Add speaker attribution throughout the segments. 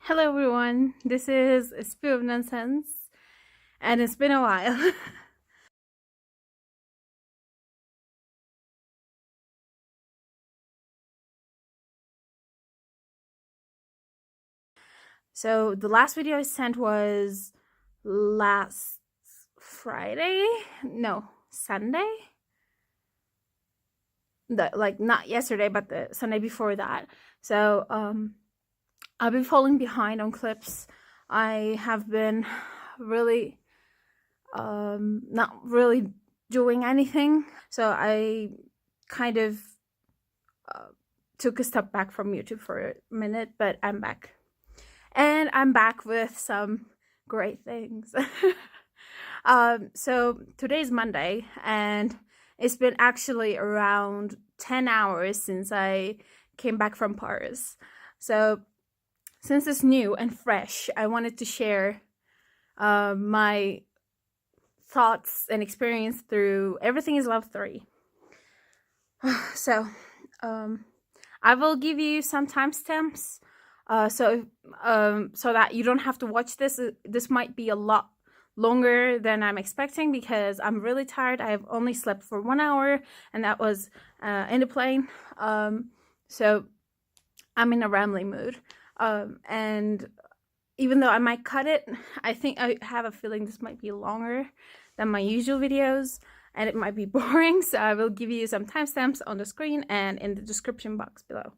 Speaker 1: Hello everyone, this is a Spew of Nonsense, and it's been a while. So the last video I sent was last Friday? No, Sunday? Like not yesterday, but the Sunday before that. So I've been falling behind on clips. I have been really not really doing anything. So I kind of took a step back from YouTube for a minute, but I'm back. And I'm back with some great things. So today's Monday, and it's been actually around 10 hours since I came back from Paris. So since it's new and fresh, I wanted to share my thoughts and experience through Everything is Love 3. So I will give you some timestamps so that you don't have to watch this. This might be a lot longer than I'm expecting because I'm really tired. I've only slept for 1 hour, and that was in the plane. So I'm in a rambling mood. And even though I might cut it, I think I have a feeling this might be longer than my usual videos, and it might be boring, so I will give you some timestamps on the screen and in the description box below.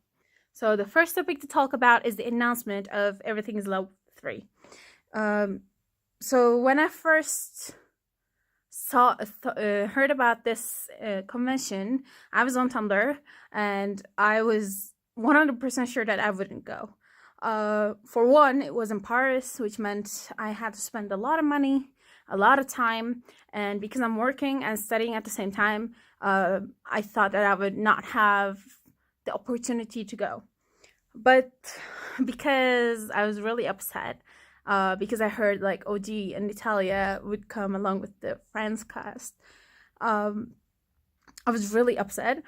Speaker 1: So the first topic to talk about is the announcement of Everything is Love 3. So when I first heard about this convention, I was on Tumblr, and I was 100% sure that I wouldn't go. For one, it was in Paris, which meant I had to spend a lot of money, a lot of time, and because I'm working and studying at the same time, I thought that I would not have the opportunity to go. But because I was really upset, because I heard like OG and Natalia would come along with the Friends cast, I was really upset.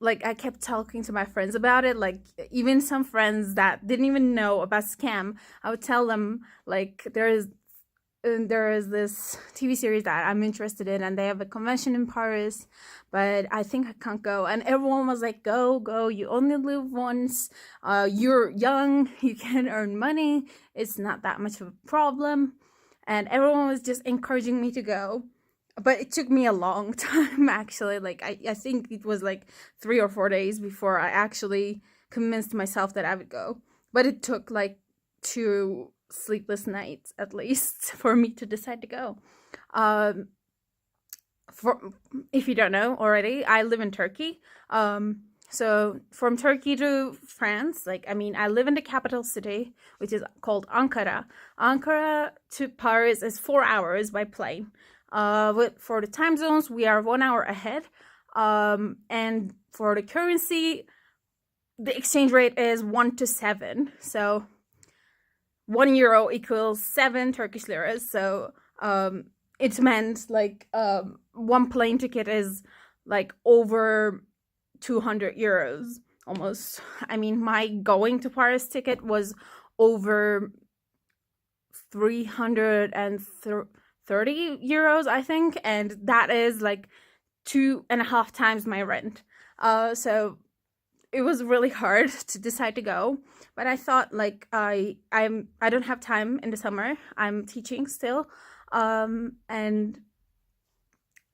Speaker 1: Like I kept talking to my friends about it, like even some friends that didn't even know about Skam, I would tell them like there is this TV series that I'm interested in, and they have a convention in Paris, but I think I can't go. And everyone was like, go, you only live once, you're young, you can earn money, it's not that much of a problem. And everyone was just encouraging me to go. But it took me a long time, actually. Like I think it was like 3 or 4 days before I actually convinced myself that I would go. But it took like 2 sleepless nights at least for me to decide to go. If you don't know already, I live in Turkey. So from Turkey to France, I live in the capital city, which is called Ankara. Ankara to Paris is 4 hours by plane. For the time zones, we are 1 hour ahead. And for the currency, the exchange rate is 1 to 7. So 1 euro equals 7 Turkish liras. So it meant like one plane ticket is like over 200 euros almost. I mean, my going to Paris ticket was over 330 euros, I think, and that is like 2.5 times my rent. So it was really hard to decide to go, but I thought like I don't have time in the summer. I'm teaching still, and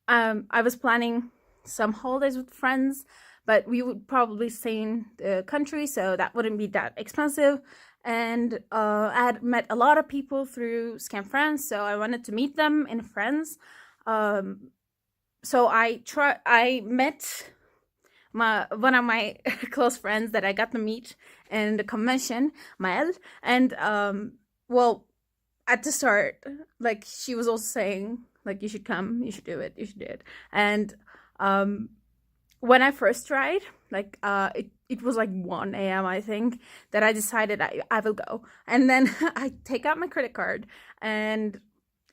Speaker 1: I was planning some holidays with friends, but we would probably stay in the country, so that wouldn't be that expensive. And I had met a lot of people through Skam France, so I wanted to meet them in France. So I met one of my close friends that I got to meet in the convention, Mael, and well, at the start, like she was also saying like you should come, you should do it, and when I first tried, like it was like 1 a.m. I think that I decided I will go, and then I take out my credit card, and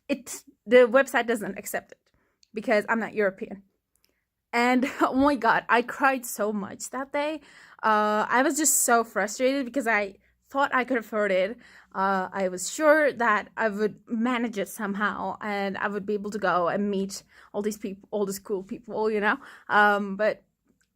Speaker 1: the website doesn't accept it because I'm not European. And oh my god, I cried so much that day. I was just so frustrated because I thought I could afford it. I was sure that I would manage it somehow, and I would be able to go and meet all these people, all these cool people, you know. But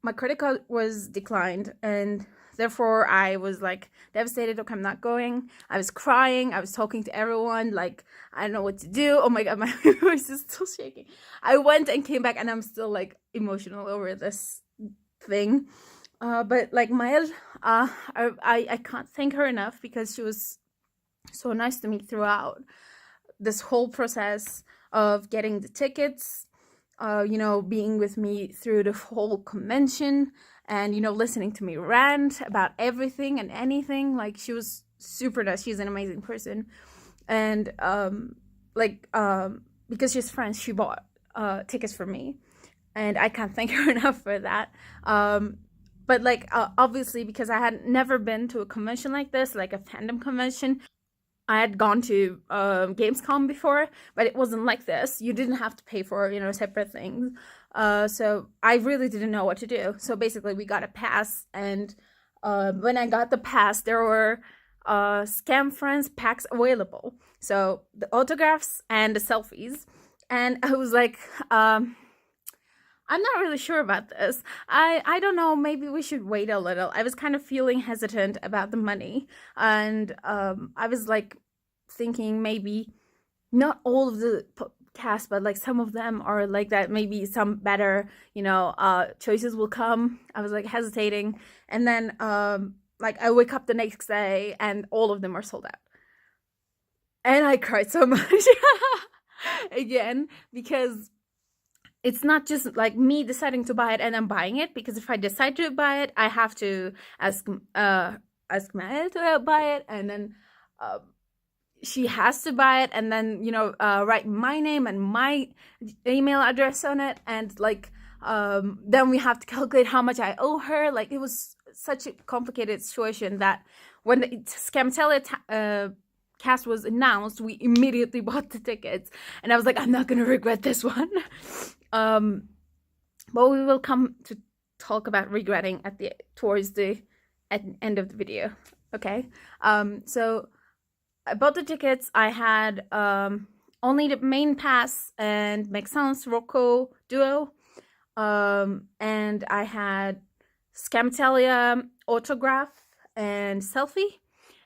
Speaker 1: my credit card was declined, and therefore I was like devastated. Okay, I'm not going. I was crying. I was talking to everyone. Like, I don't know what to do. Oh my God, my voice is still shaking. I went and came back, and I'm still like emotional over this thing. But like Mael, I can't thank her enough, because she was so nice to me throughout this whole process of getting the tickets, you know, being with me through the whole convention, and, you know, listening to me rant about everything and anything. Like, she was super nice. She's an amazing person. And because she's French, she bought tickets for me, and I can't thank her enough for that. But like, obviously, because I had never been to a convention like this, like a fandom convention. I had gone to Gamescom before, but it wasn't like this. You didn't have to pay for, you know, separate things. So I really didn't know what to do. So basically, we got a pass, and when I got the pass, there were Skam Friends packs available. So the autographs and the selfies. And I was like, I'm not really sure about this. I don't know, maybe we should wait a little. I was kind of feeling hesitant about the money, and I was like thinking maybe not all of the cast, but like some of them are like that. Maybe some better, you know, choices will come. I was like hesitating, and then like I wake up the next day and all of them are sold out, and I cried so much again, because it's not just like me deciding to buy it and I'm buying it, because if I decide to buy it, I have to ask Maya to buy it, and then she has to buy it, and then, you know, write my name and my email address on it, and like then we have to calculate how much I owe her. Like, it was such a complicated situation that when the Skam cast was announced, we immediately bought the tickets, and I was like, I'm not gonna regret this one. But we will come to talk about regretting towards the end of the video. Okay. So I bought the tickets. I had only the main pass and maxence Rocco duo, and I had Scamtelia autograph and selfie,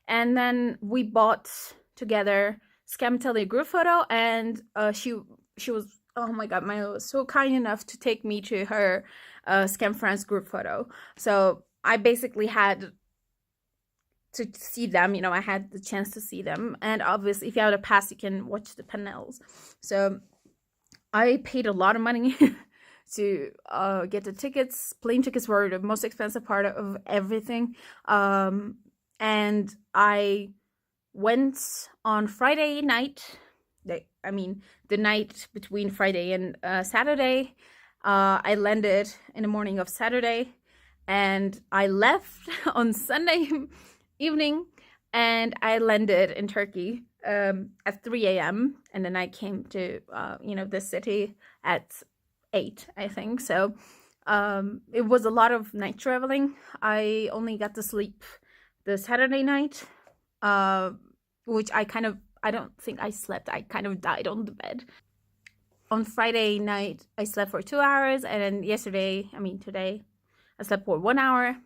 Speaker 1: and then we bought together Scamtelia group photo, and she was, oh my God, Maya was so kind enough to take me to her Skam Friends group photo. So I basically had to see them, you know, I had the chance to see them. And obviously, if you have a pass, you can watch the panels. So I paid a lot of money to get the tickets. Plane tickets were the most expensive part of everything. And I went on Friday night. The night between Friday and Saturday. I landed in the morning of Saturday, and I left on Sunday evening, and I landed in Turkey at 3 a.m. and then I came to you know, the city at 8, I think. So it was a lot of night traveling. I only got to sleep the Saturday night, which I don't think I slept. I kind of died on the bed. On Friday night, I slept for 2 hours, and then today, I slept for 1 hour.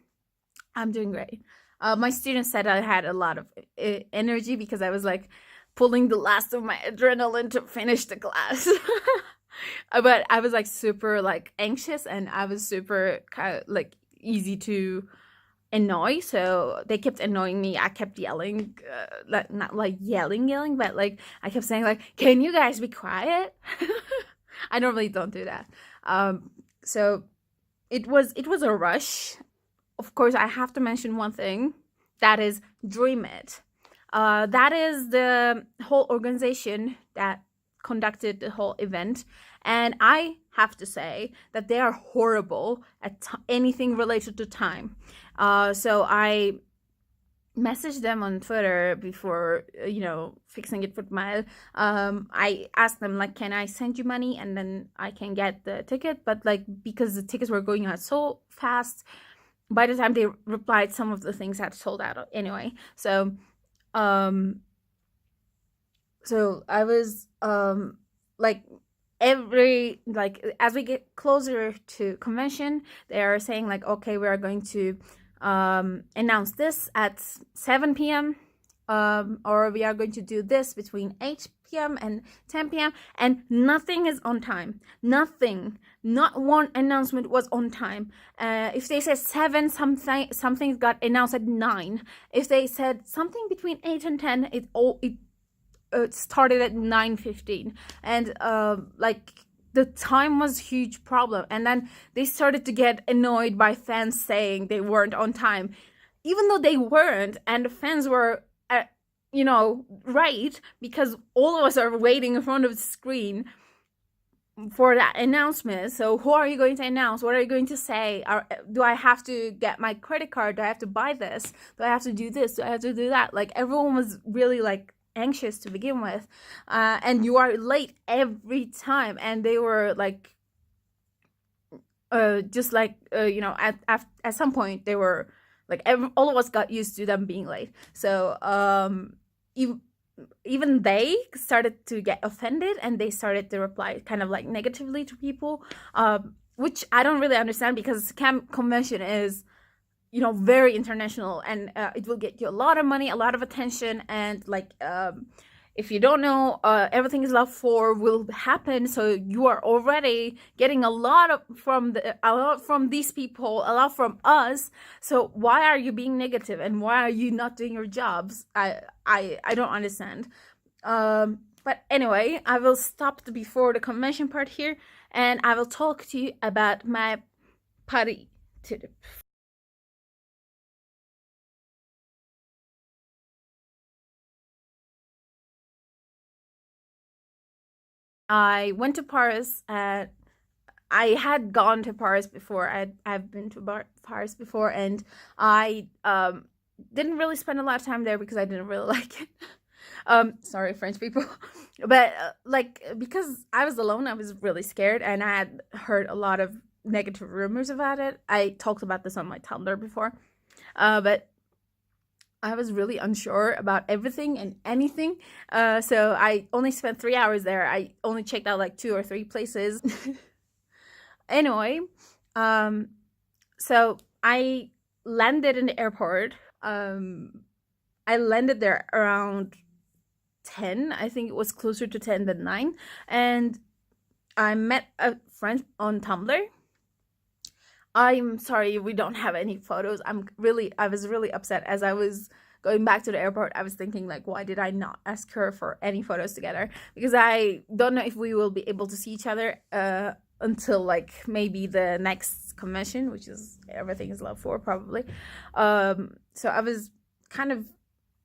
Speaker 1: I'm doing great. My students said I had a lot of energy because I was like pulling the last of my adrenaline to finish the class. But I was like super like anxious, and I was super kind of like easy to annoy, so they kept annoying me. I kept yelling, like not like yelling, but like I kept saying like, can you guys be quiet? I normally don't do that. So it was a rush. Of course, I have to mention one thing, that is Dream It. That is the whole organization that conducted the whole event, and I have to say that they are horrible at anything related to time. So I messaged them on Twitter before, you know, fixing it with Mael. I asked them like, can I send you money and then I can get the ticket? But like, because the tickets were going out so fast, by the time they replied, some of the things had sold out anyway. So so I was like as we get closer to convention, they are saying like, okay, we are going to announce this at 7 p.m. Or we are going to do this between 8 p.m. and 10 p.m. and nothing is on time. Nothing. Not one announcement was on time. If they said 7, something got announced at 9. If they said something between 8 and 10, it started at 9:15, and like the time was a huge problem. And then they started to get annoyed by fans saying they weren't on time, even though they weren't, and the fans were right, because all of us are waiting in front of the screen for that announcement. So who are you going to announce? What are you going to say? Do I have to get my credit card? Do I have to buy this? Do I have to do this? Do I have to do that? Like, everyone was really like anxious to begin with, and you are late every time. And they were like just like at some point they were like, all of us got used to them being late. So even they started to get offended, and they started to reply kind of like negatively to people, which I don't really understand, because Skam convention is very international, and it will get you a lot of money, a lot of attention, and like if you don't know, Everything is Love 4 will happen, so you are already getting a lot from these people, a lot from us. So why are you being negative, and why are you not doing your jobs? I don't understand. But anyway, I will stop before the convention part here, and I will talk to you about my party trip. I went to Paris. I had gone to Paris before. I've been to Paris before, and I didn't really spend a lot of time there because I didn't really like it. Sorry, French people, but like, because I was alone, I was really scared, and I had heard a lot of negative rumors about it. I talked about this on my Tumblr before, but I was really unsure about everything and anything. So I only spent 3 hours there. I only checked out like 2 or 3 places. Anyway, so I landed in the airport. I landed there around 10. I think it was closer to 10 than 9. And I met a friend on Tumblr. I'm sorry, we don't have any photos. I was really upset as I was going back to the airport. I was thinking like, why did I not ask her for any photos together? Because I don't know if we will be able to see each other until like maybe the next convention, which is Everything is Love 4 probably. So I was kind of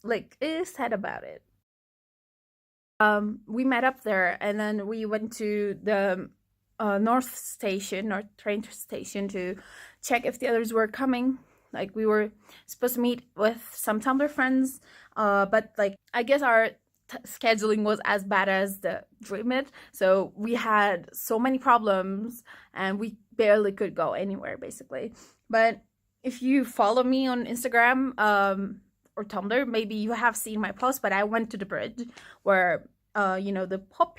Speaker 1: like sad about it. We met up there, and then we went to the North train station to check if the others were coming. Like, we were supposed to meet with some Tumblr friends, but like, I guess our scheduling was as bad as the Dream so we had so many problems, and we barely could go anywhere basically. But if you follow me on Instagram or Tumblr, maybe you have seen my post, but I went to the bridge where the pop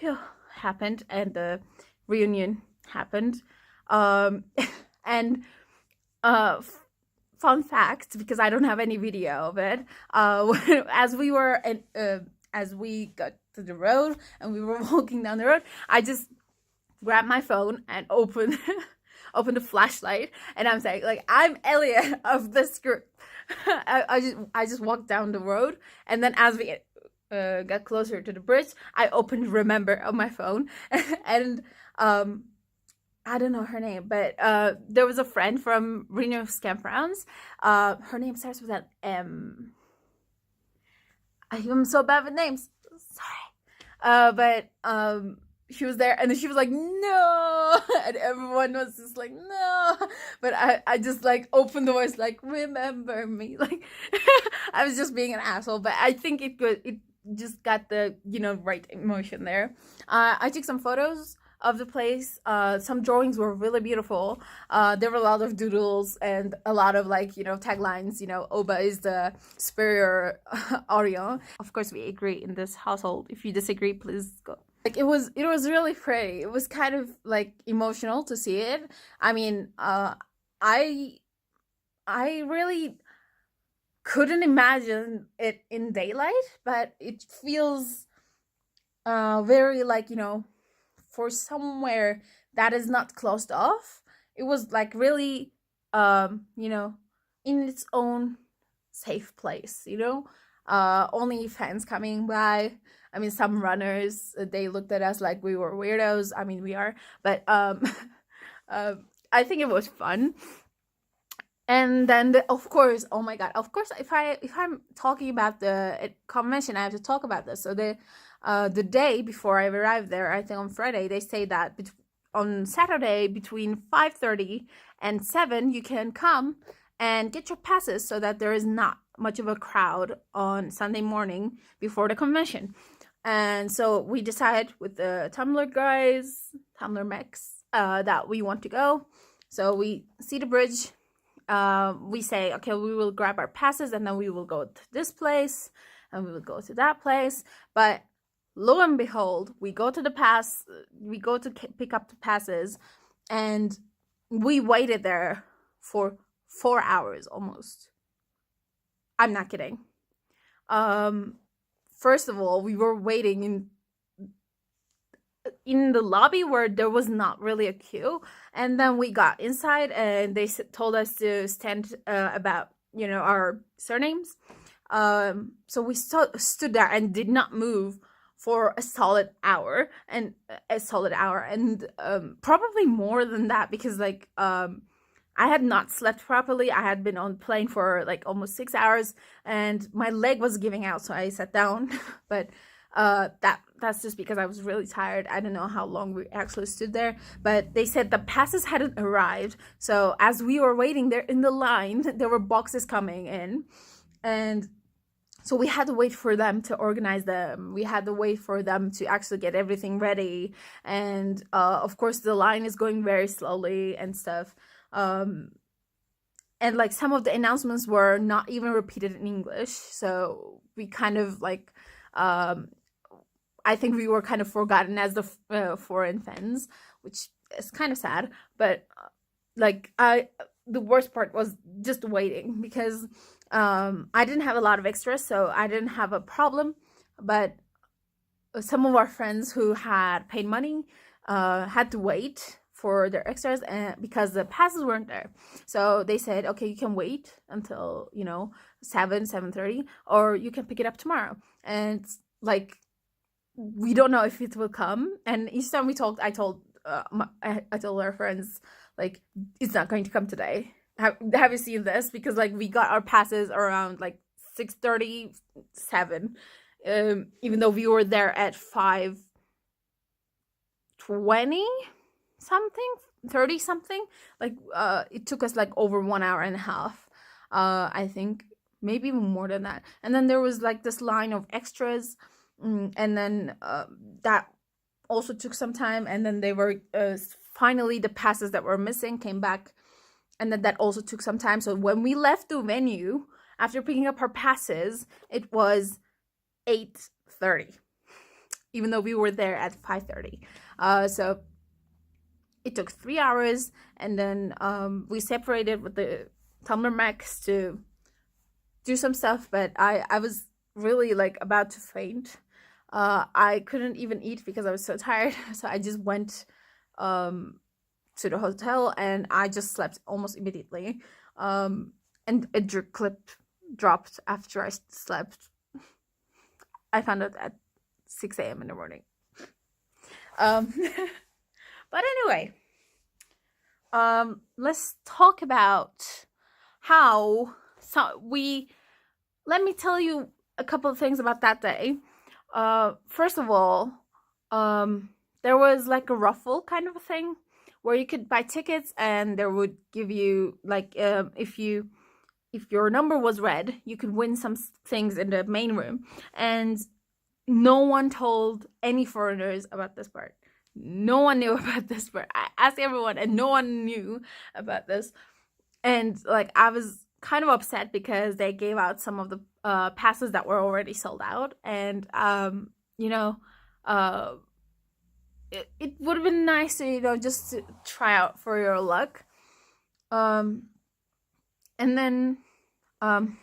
Speaker 1: happened and the reunion happened. And fun fact, because I don't have any video of it, as we got to the road and we were walking down the road, I just grabbed my phone and opened the flashlight, and I'm saying like, I'm Elliot of this group. I just walked down the road, and then as we got closer to the bridge, I opened Remember on my phone, and I don't know her name, but there was a friend from Reno Scam Frowns. Her name starts with an M. I'm so bad with names. Sorry. But she was there, and then she was like, no, and everyone was just like, no. But I just like opened the voice like, remember me. Like, I was just being an asshole, but I think it just got the right emotion there. I took some photos of the place. Some drawings were really beautiful. There were a lot of doodles and a lot of like, you know, taglines, you know, Oba is the superior Orion. Of course, we agree in this household. If you disagree, please go. Like it was really pretty. It was kind of like emotional to see it. I mean, I really couldn't imagine it in daylight, but it feels very like, you know, for somewhere that is not closed off. It was like really you know, in its own safe place, you know. Only fans coming by. I mean, some runners, they looked at us like we were weirdos. I mean, we are, but I think it was fun. And then of course, oh my god, of course, if I'm talking about the convention, I have to talk about this. So the day before I arrived there, I think on Friday, they say that on Saturday between 5:30 and 7 you can come and get your passes so that there is not much of a crowd on Sunday morning before the convention. And so we decided with the Tumblr guys, Tumblr Max, that we want to go. So we see the bridge. We say, okay, we will grab our passes and then we will go to this place and we will go to that place. But lo and behold, we go to pick up the passes, and we waited there for 4 hours almost. I'm not kidding. First of all, we were waiting in the lobby where there was not really a queue, and then we got inside and they told us to stand about, you know, our surnames. So we stood there and did not move for a solid hour, and probably more than that, because like I had not slept properly. I had been on plane for like almost 6 hours and my leg was giving out, so I sat down. But that's just because I was really tired. I don't know how long we actually stood there, but they said the passes hadn't arrived. So as we were waiting there in the line, there were boxes coming in, and so we had to wait for them to organize them. We had to wait for them to actually get everything ready. And of course, the line is going very slowly and stuff. And like some of the announcements were not even repeated in English. So we kind of like, I think we were kind of forgotten as the foreign fans, which is kind of sad. But like the worst part was just waiting, because I didn't have a lot of extras, so I didn't have a problem. But some of our friends who had paid money had to wait for their extras, and because the passes weren't there. So they said, okay, you can wait until, you know, 7:30, or you can pick it up tomorrow. And like, we don't know if it will come. And each time we talked, I told our friends, like, it's not going to come today. Have you seen this? Because like we got our passes around like 6:37, even though we were there at 5:20 something, 30 something. Like it took us like over 1 hour and a half, I think, maybe even more than that. And then there was like this line of extras, and then that also took some time. And then they were finally, the passes that were missing came back, and then that also took some time. So when we left the venue after picking up our passes, it was 8:30, even though we were there at 5:30. So it took 3 hours, and then we separated with the Tumblr Max to do some stuff. But I was really like about to faint. I couldn't even eat because I was so tired. So I just went to the hotel and I just slept almost immediately. And a drip clip dropped after I slept. I found out at 6 a.m. in the morning. But anyway, let's talk about how let me tell you a couple of things about that day. First of all, there was like a raffle kind of a thing where you could buy tickets, and there would give you like, if your number was red, you could win some things in the main room. And no one told any foreigners about this part. No one knew about this, but I asked everyone and no one knew about this. And like I was kind of upset because they gave out some of the passes that were already sold out, and you know, uh, it would have been nice to just to try out for your luck. And then I'm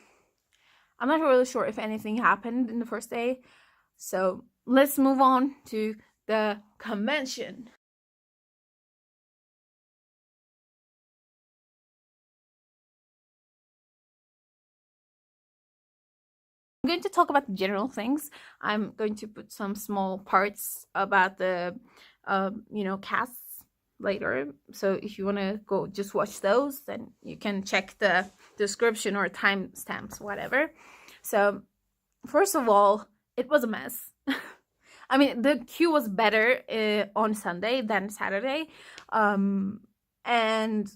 Speaker 1: not really sure if anything happened in the first day, so let's move on to the convention. I'm going to talk about the general things. I'm going to put some small parts about the, casts later. So if you want to go just watch those, then you can check the description or timestamps, whatever. So first of all, it was a mess. I mean, the queue was better on Sunday than Saturday. And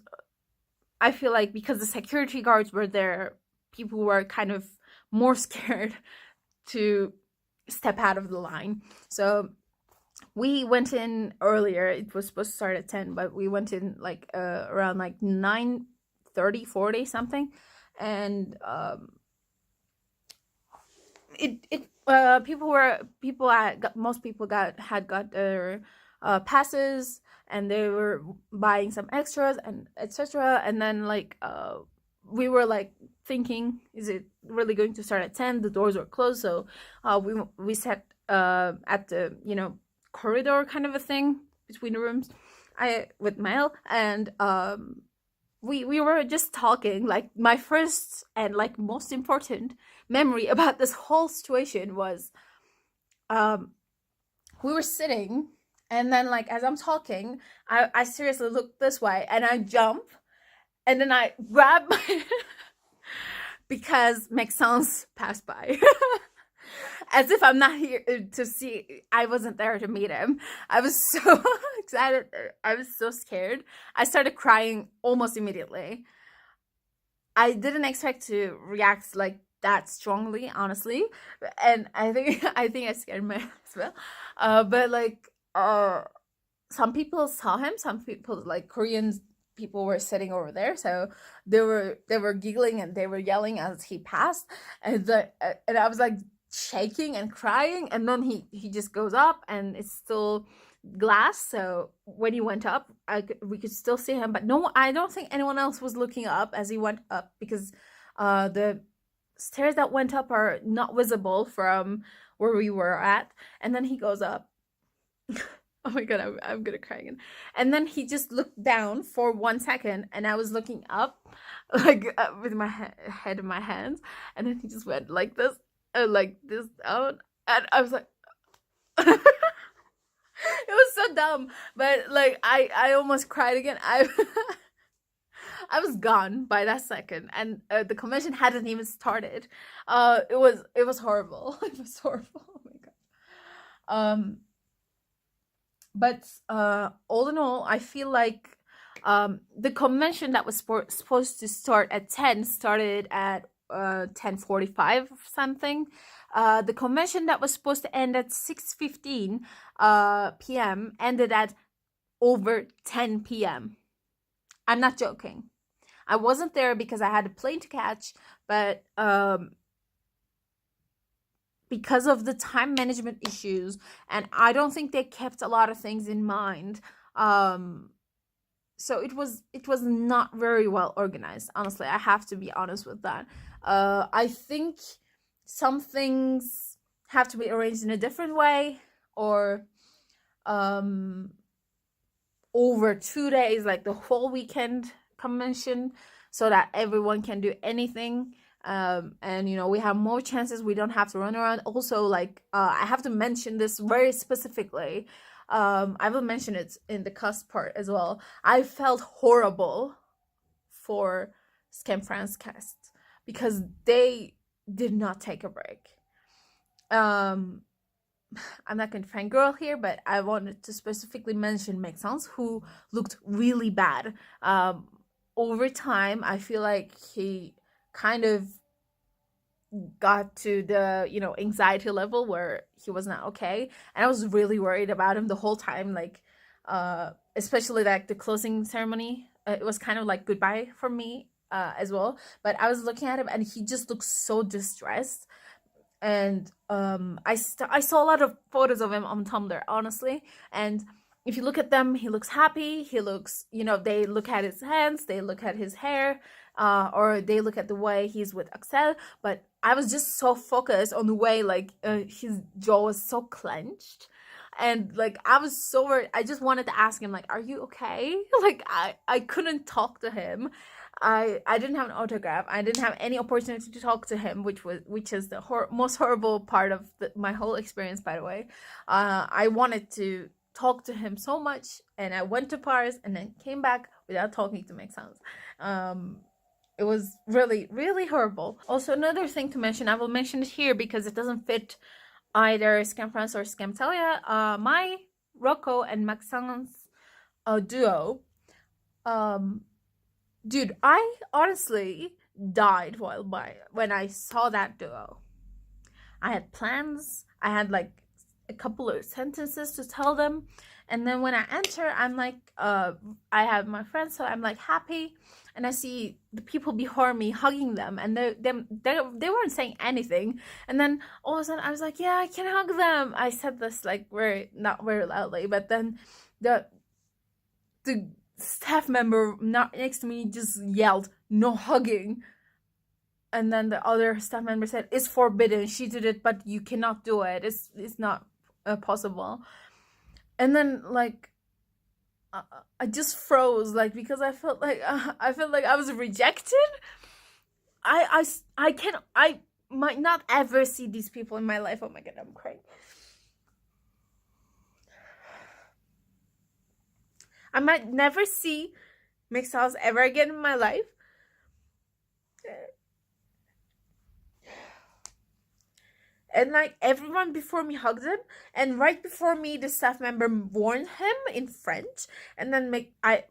Speaker 1: I feel like because the security guards were there, people were kind of more scared to step out of the line. So we went in earlier. It was supposed to start at 10, but we went in like around like 9:30, 40 something. And most people had got their passes, and they were buying some extras and etc. And then like we were like thinking, is it really going to start at 10? The doors were closed, so we sat at the corridor kind of a thing between the rooms with Mel, and we were just talking. Like my first and like most important memory about this whole situation was we were sitting, and then like as I'm talking, I seriously look this way and I jump, and then I grab my because maxence passed by. As if I'm not here to see. I wasn't there to meet him. I was so excited. I was so scared. I started crying almost immediately. I didn't expect to react like that strongly, honestly, and I think I scared myself as well. But like, some people saw him. Some people, like Korean people, were sitting over there, so they were giggling and they were yelling as he passed, and I was like shaking and crying, and then he just goes up, and it's still glass, so when he went up we could still see him, but no, I don't think anyone else was looking up as he went up, because the stairs that went up are not visible from where we were at. And then he goes up. Oh my god, I'm gonna cry again. And then he just looked down for 1 second, and I was looking up, like with my head in my hands, and then he just went like this down, and I was like, it was so dumb, but like I almost cried again. I was gone by that second, and the convention hadn't even started. It was horrible. It was horrible. Oh my god. But all in all, I feel like the convention that was supposed to start at 10 started at 10:45 something. The convention that was supposed to end at 6:15 p.m. ended at over 10 p.m. I'm not joking. I wasn't there because I had a plane to catch, but because of the time management issues, and I don't think they kept a lot of things in mind. So it was not very well organized. Honestly, I have to be honest with that. I think some things have to be arranged in a different way, or over 2 days, like the whole weekend convention, so that everyone can do anything. And we have more chances. We don't have to run around. Also, like I have to mention this very specifically. I will mention it in the cast part as well. I felt horrible for Skam France cast because they did not take a break. I'm not going to fangirl here, but I wanted to specifically mention maxence, who looked really bad. Over time, I feel like he kind of got to the, you know, anxiety level where he was not okay, and I was really worried about him the whole time, like especially like the closing ceremony. It was kind of like goodbye for me as well, but I was looking at him and he just looked so distressed. And I saw a lot of photos of him on Tumblr, honestly, and if you look at them, he looks happy. He looks, you know, they look at his hands, they look at his hair, or they look at the way he's with Axel. But I was just so focused on the way, like, his jaw was so clenched. And like I was so worried. I just wanted to ask him, like, are you okay? Like I couldn't talk to him. I didn't have an autograph. I didn't have any opportunity to talk to him, which is the most horrible part of my whole experience, by the way. I wanted to talk to him so much, and I went to Paris and then came back without talking to Maxence. It was really, really horrible. Also, another thing to mention, I will mention it here because it doesn't fit either Skam France or Skam Italia. My Rocco and Maxence duo, dude, I honestly died when I saw that duo. I had plans. I had like a couple of sentences to tell them, and then when I enter, I'm like, I have my friends, so I'm like happy, and I see the people before me hugging them, and they weren't saying anything, and then all of a sudden I was like, yeah, I can hug them. I said this like not very loudly, but then the staff member not next to me just yelled, no hugging. And then the other staff member said, it's forbidden. She did it, but you cannot do it. It's not possible. And then like I just froze, like, because I felt like I was rejected. I might not ever see these people in my life. Oh my god, I'm crying. I might never see Maxence ever again in my life. And like everyone before me hugged him, and right before me, the staff member warned him in French, and then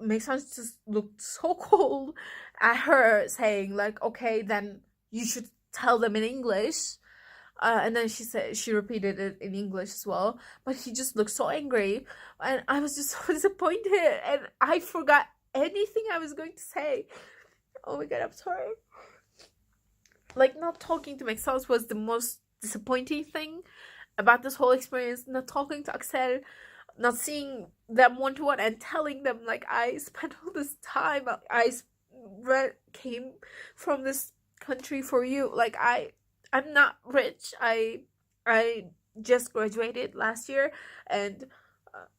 Speaker 1: Maxence just looked so cold at her, saying like, "Okay, then you should tell them in English." And then she repeated it in English as well, but he just looked so angry, and I was just so disappointed, and I forgot anything I was going to say. Oh my god, I'm sorry. Like, not talking to Maxence was the most disappointing thing about this whole experience. Not talking to Axel, not seeing them one-to-one, and telling them like, I spent all this time, I came from this country for you. Like, I'm not rich. I just graduated last year, and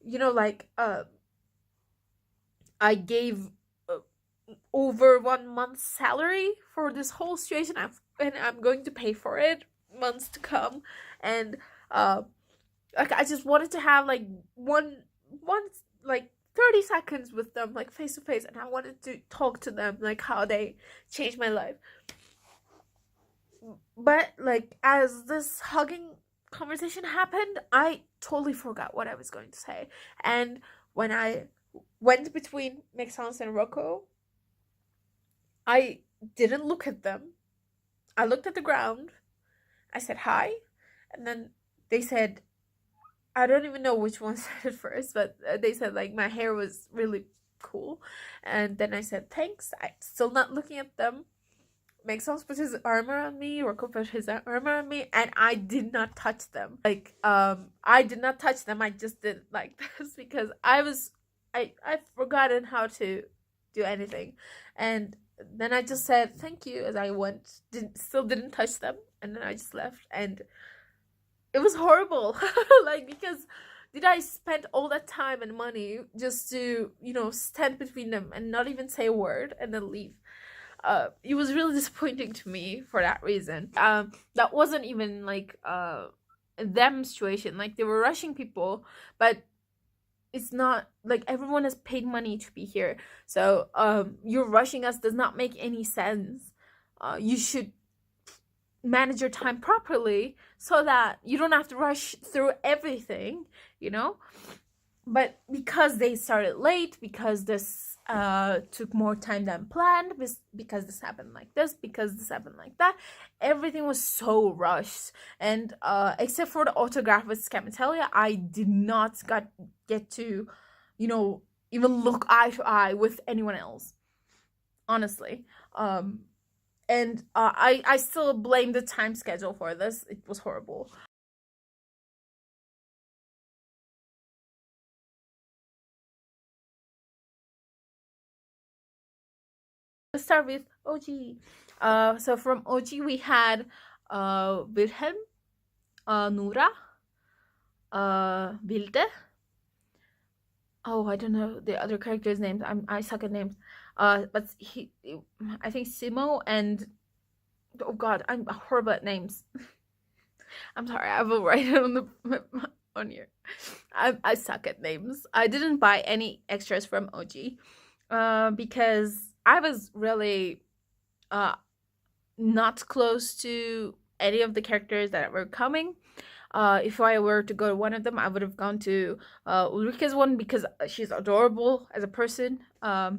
Speaker 1: you know, like I gave over 1 month's salary for this whole situation, and I'm going to pay for it months to come. And like, I just wanted to have like one like 30 seconds with them, like face to face, and I wanted to talk to them, like how they changed my life. But like, as this hugging conversation happened, I totally forgot what I was going to say. And when I went between Maxence and Rocco, I didn't look at them. I looked at the ground. I said hi, and then they said, I don't even know which one said it first, but they said like my hair was really cool. And then I said thanks. I still not looking at them. Maxence put his arm around me, Rocco put his arm around me, and I did not touch them. Like, I did not touch them. I just did like this because I've forgotten how to do anything. And then I just said thank you as I went. Still didn't touch them, and then I just left, and it was horrible. Like, because did I spend all that time and money just to, you know, stand between them and not even say a word and then leave? It was really disappointing to me for that reason. That wasn't even like them situation. Like, they were rushing people, but it's not like everyone has paid money to be here. So you're rushing us does not make any sense. You should manage your time properly so that you don't have to rush through everything, you know? But because they started late, because this took more time than planned because this happened like this, because this happened like that. Everything was so rushed, and except for the autograph with Skam OG, I did not get to, you know, even look eye to eye with anyone else, honestly. And I still blame the time schedule for this. It was horrible. Let's start with OG. So from OG we had Wilhelm, Nora, Vilde. Oh, I don't know the other characters' names. I suck at names. But I think Simo and, oh God, I'm horrible at names. I'm sorry. I will write it on the on here. I suck at names. I didn't buy any extras from OG, because I was really not close to any of the characters that were coming. If I were to go to one of them, I would have gone to Ulrike's one because she's adorable as a person. I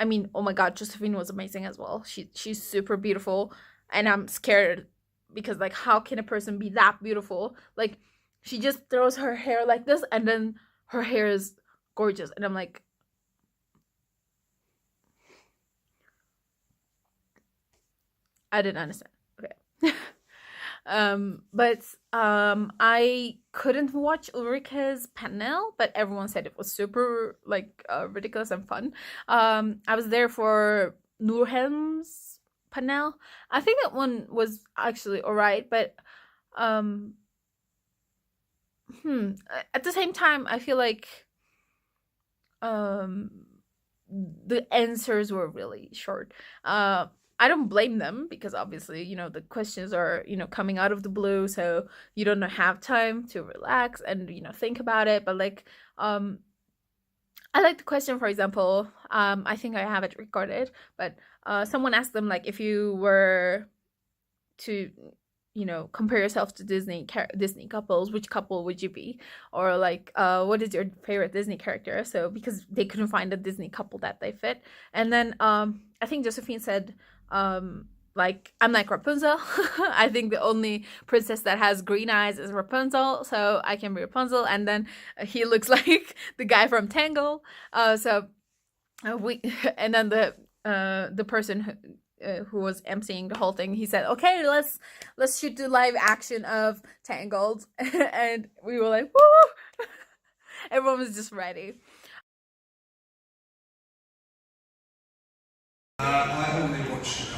Speaker 1: mean, oh my God, Josephine was amazing as well. She's super beautiful, and I'm scared because, like, how can a person be that beautiful? Like, she just throws her hair like this, and then her hair is gorgeous, and I'm like, I didn't understand. Okay. But I couldn't watch Ulrike's panel, but everyone said it was super, like, ridiculous and fun. I was there for Nurhelm's panel. I think that one was actually alright, but at the same time, I feel like the answers were really short. I don't blame them because obviously, you know, the questions are, you know, coming out of the blue, so you don't have time to relax and, you know, think about it. But like, I like the question, for example, I think I have it recorded, but someone asked them, like, if you were to, you know, compare yourself to Disney couples, which couple would you be? Or like, what is your favorite Disney character? So because they couldn't find a Disney couple that they fit, and then I think Josephine said, like, I'm like Rapunzel. I think the only princess that has green eyes is Rapunzel, so I can be Rapunzel. And then he looks like the guy from Tangle. So we and then the person who was emceeing the whole thing, he said, okay, let's shoot the live action of Tangled. And we were like, woo. Everyone was just ready.
Speaker 2: I only watched a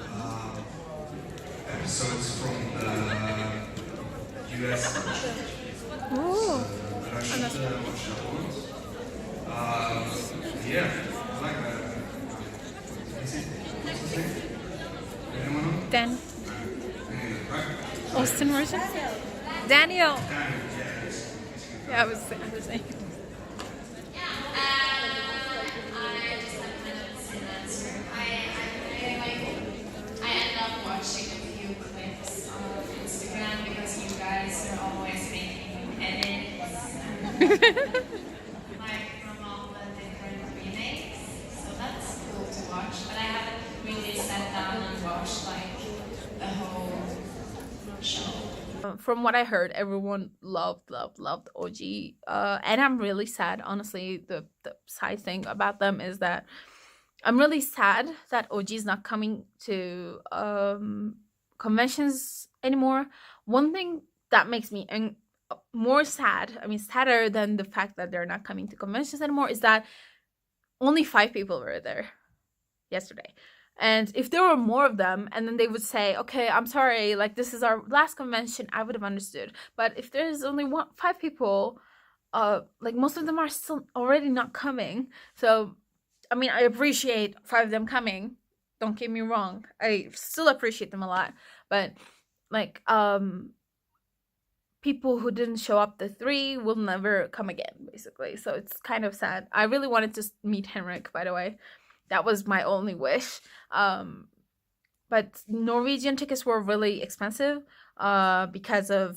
Speaker 2: couple of episodes from the US version, but I should watch that one. Yeah, I like that. Is it? What's his name? Anyone know?
Speaker 1: Dan.
Speaker 2: Right?
Speaker 1: Austin version? Daniel.
Speaker 2: Daniel, yeah, he's good.
Speaker 1: Yeah, I was saying.
Speaker 3: I end up watching a few clips on Instagram because you guys are always making edits like from all the different remakes. So that's cool to watch. But I haven't really sat down and watched like the whole show.
Speaker 1: From what I heard, everyone loved OG, and I'm really sad. Honestly, the side thing about them is that I'm really sad that OG is not coming to conventions anymore. One thing that makes me more sad, I mean, sadder than the fact that they're not coming to conventions anymore, is that only 5 people were there yesterday. And if there were more of them, and then they would say, okay, I'm sorry, like, this is our last convention, I would have understood. But if there's only 5 people, like, most of them are still already not coming. So, I mean, I appreciate 5 of them coming. Don't get me wrong. I still appreciate them a lot. But, like, people who didn't show up the 3 will never come again, basically. So it's kind of sad. I really wanted to meet Henrik, by the way. That was my only wish. But Norwegian tickets were really expensive because of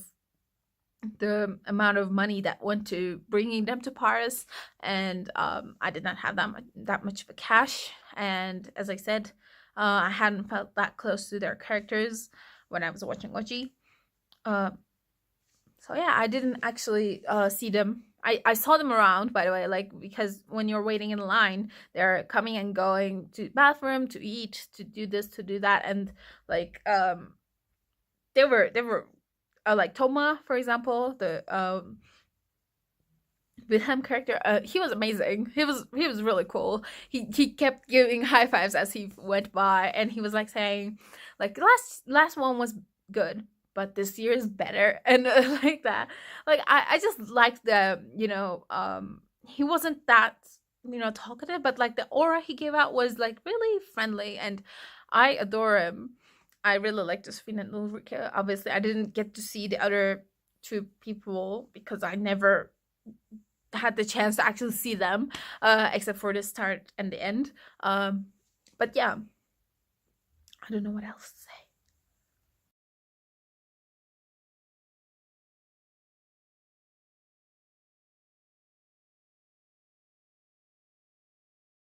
Speaker 1: the amount of money that went to bringing them to Paris, and I did not have that much of a cash. And as I said, I hadn't felt that close to their characters when I was watching OG. So yeah, I didn't actually see them. I saw them around, by the way, like, because when you're waiting in line, they're coming and going to the bathroom, to eat, to do this, to do that, and like they were like Toma, for example, the Wilhelm character. He was amazing. He was really cool. He kept giving high fives as he went by, and he was like saying, like, last one was good, but this year is better, and like that. Like I just liked the, he wasn't that, talkative, but like the aura he gave out was like really friendly, and I adore him. I really like Josephine and Ulrike. Obviously, I didn't get to see the other two people because I never had the chance to actually see them, except for the start and the end. But yeah, I don't know what else to say.